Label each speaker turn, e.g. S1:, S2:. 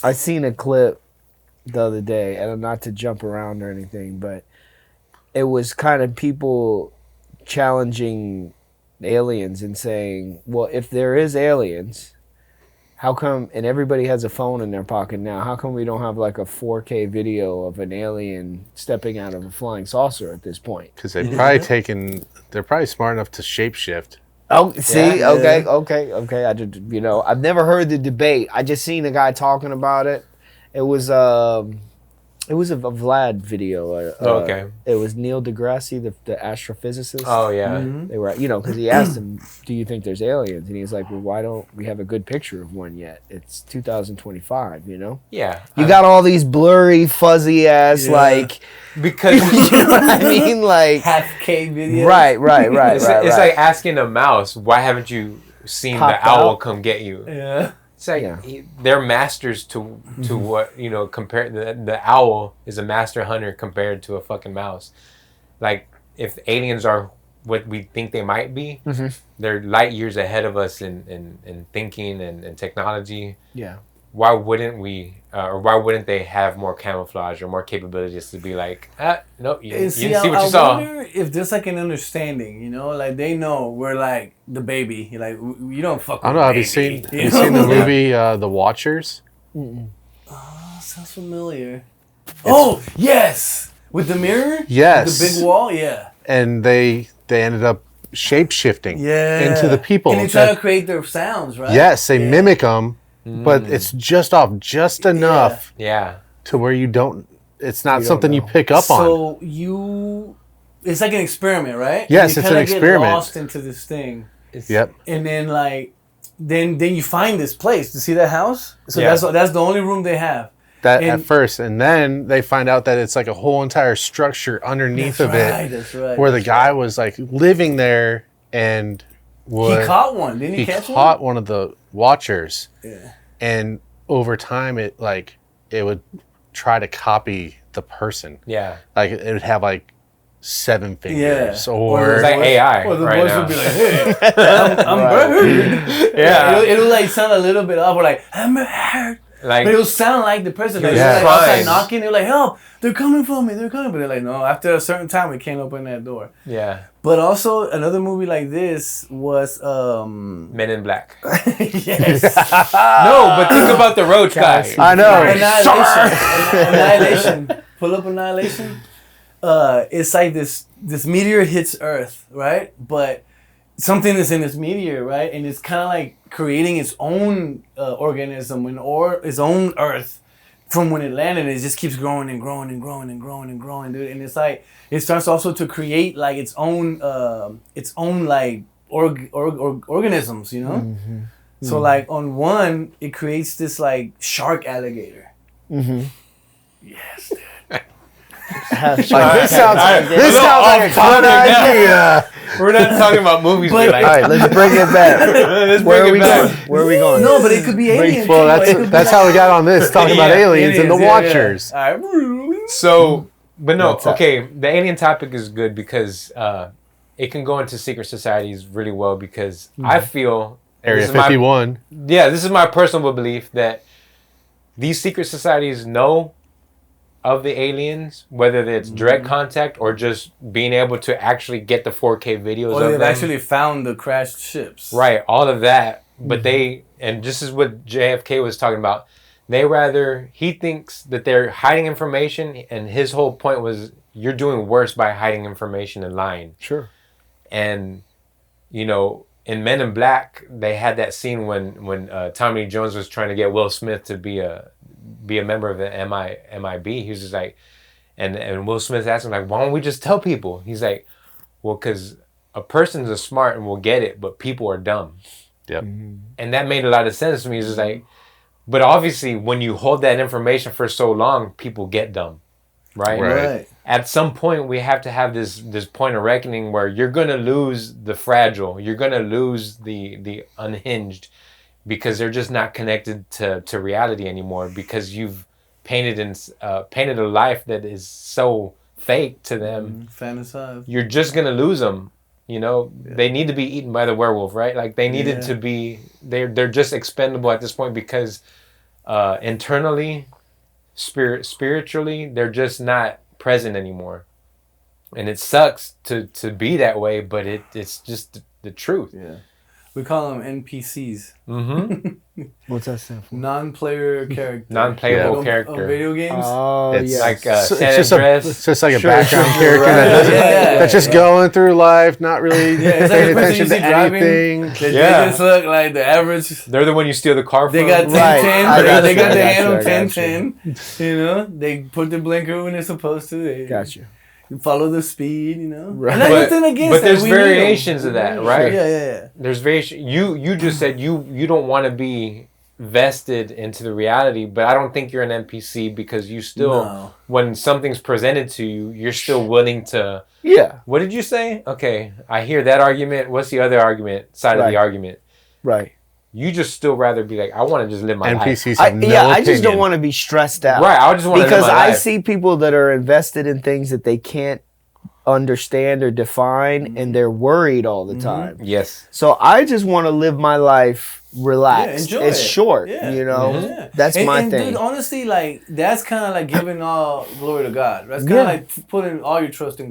S1: I seen a clip the other day, and not to jump around or anything, but it was kind of people challenging aliens and saying, well, if there is aliens, how come, and everybody has a phone in their pocket now, how come we don't have like a 4K video of an alien stepping out of a flying saucer at this point?
S2: Because they're probably smart enough to shapeshift.
S1: Oh, see, okay. I just, I've never heard the debate. I just seen a guy talking about it. It was a Vlad video.
S3: Okay.
S1: It was Neil deGrasse, the astrophysicist.
S3: Oh yeah.
S1: They were, because he asked him, "Do you think there's aliens?" And he was like, "Well, why don't we have a good picture of one yet? It's 2025,
S3: Yeah.
S1: You got all these blurry, fuzzy ass
S3: because
S1: you know what I mean, like
S4: half K videos.
S1: Right.
S3: It's like asking a mouse, why haven't you seen
S1: Popped
S3: the owl
S1: out.
S3: come get you?
S4: Yeah.
S3: It's like they're masters to what compared the owl is a master hunter compared to a fucking mouse. Like if aliens are what we think they might be, they're light years ahead of us in thinking and technology.
S1: Yeah.
S3: Why wouldn't we, or why wouldn't they have more camouflage or more capabilities to be like, no, you didn't see what you saw?
S4: I wonder if there's like an understanding, like they know we're like the baby. Like you don't fuck with
S2: I don't know. Have you seen the movie The Watchers?
S4: Oh, sounds familiar. Oh yes, with the mirror.
S2: Yes.
S4: The big wall. Yeah.
S2: And they ended up shape-shifting into the people.
S4: And they try to create their sounds, right?
S2: Yes, they mimic them. But it's just off just enough to where you don't, it's not something you pick up on.
S4: So it's like an experiment, right?
S2: Yes, it's an experiment.
S4: Get lost into this thing.
S2: Yep.
S4: And then then you find this place. To see that house? So that's the only room they have.
S2: At first. And then they find out that it's like a whole entire structure underneath of it.
S4: That's right.
S2: Where the guy was like living there and
S4: he caught one. Didn't he catch one?
S2: He caught one of the watchers.
S4: Yeah.
S2: And over time, it would try to copy the person.
S3: Yeah.
S2: Like it would have like 7 fingers, or
S3: it's like AI.
S4: Or the
S3: right
S4: voice
S3: now.
S4: would be like, "Hey, I'm bird."
S3: Yeah.
S4: It'll like sound a little bit off, or like, "I'm bird."
S3: Like,
S4: but it'll sound like the person that's like outside knocking. They're like, "Help! They're coming for me! They're coming!" But they're like, "No." After a certain time, we can't open that door.
S3: Yeah.
S4: But also another movie like this was
S3: Men in Black.
S4: Yes.
S3: No, but think about the roach guy.
S2: I know.
S4: Annihilation. Pull up Annihilation. It's like this meteor hits Earth, right? But something is in this meteor, right? And it's kind of like creating its own organism or its own Earth from when it landed. It just keeps growing and growing and growing and growing and growing, dude. And it's like it starts also to create like its own like organisms,
S1: Mm-hmm.
S4: So like on one, it creates this like shark alligator.
S1: Mm-hmm.
S4: Yes, dude.
S2: this sounds like a good idea.
S3: We're not talking about movies.
S1: All right, let's bring it back. Where are we going?
S4: No, but it could be aliens.
S2: Well, that's how we got on this, talking about aliens and the Watchers.
S4: Yeah.
S3: So, but no, okay. The alien topic is good because it can go into secret societies really well because I feel
S2: Area 51.
S3: This is my personal belief that these secret societies know of the aliens, whether it's direct contact or just being able to actually get the 4K videos of them.
S4: They've actually found the crashed ships.
S3: Right, all of that. But and this is what JFK was talking about. He thinks that they're hiding information, and his whole point was, you're doing worse by hiding information and lying.
S1: Sure.
S3: And, in Men in Black, they had that scene when Tommy Lee Jones was trying to get Will Smith to be a member of the MIB. He was just like, and Will Smith asked him, like, why don't we just tell people? He's like, well, because a person's smart and will get it, but people are dumb.
S2: Yep.
S3: And that made a lot of sense to me. He's just like, but obviously when you hold that information for so long, people get dumb. Right. At some point, we have to have this point of reckoning where you're going to lose the fragile. You're going to lose the unhinged because they're just not connected to reality anymore because you've painted a life that is so fake to them.
S4: Fantasize.
S3: You're just going to lose them. They need to be eaten by the werewolf, right? Like they needed to be, they're just expendable at this point because internally, spiritually, they're just not present anymore. And it sucks to be that way, but it's just the truth.
S4: Yeah. We call them NPCs.
S3: Mm-hmm.
S1: What's that stand for?
S4: Non-player character.
S3: Non-playable character.
S4: Video games.
S1: Oh,
S2: It's
S1: yeah.
S3: Like
S2: it's just like a background character that's just
S4: Yeah.
S2: going through life, not really
S4: It's
S2: paying
S4: like
S2: attention to anything.
S4: They just look like the average.
S3: They're the one you steal the car from.
S4: They got 10-10.
S1: Right.
S4: They got the
S1: I
S4: handle
S1: got
S4: 10-10. You know, they put the blinker when they're supposed to. They
S1: Gotcha.
S4: follow the speed. You know,
S1: Right.
S4: and that's nothing against
S3: But
S4: that.
S3: there's
S4: We need 'em.
S3: variations of that, right?
S4: Yeah.
S3: There's variation. You just said you don't want to be vested into the reality, but I don't think you're an NPC because you still, when something's presented to you, you're still willing to.
S1: Yeah.
S3: What did you say? Okay, I hear that argument. What's the other side of the argument?
S1: Right.
S3: You just still rather be like, I want to just live my life.
S2: NPCs have no opinion.
S1: I just don't want to be stressed out.
S3: Right, I just want to live
S1: because
S3: my life.
S1: I see people that are invested in things that they can't understand or define, and they're worried all the time.
S3: Yes.
S1: So I just want to live my life relaxed.
S4: Yeah, enjoy
S1: it's
S4: it.
S1: short,
S4: Yeah.
S1: you know.
S4: Yeah.
S1: That's my thing.
S4: Dude, honestly, like that's kind of like giving all glory to God. That's kind of like putting all your trust in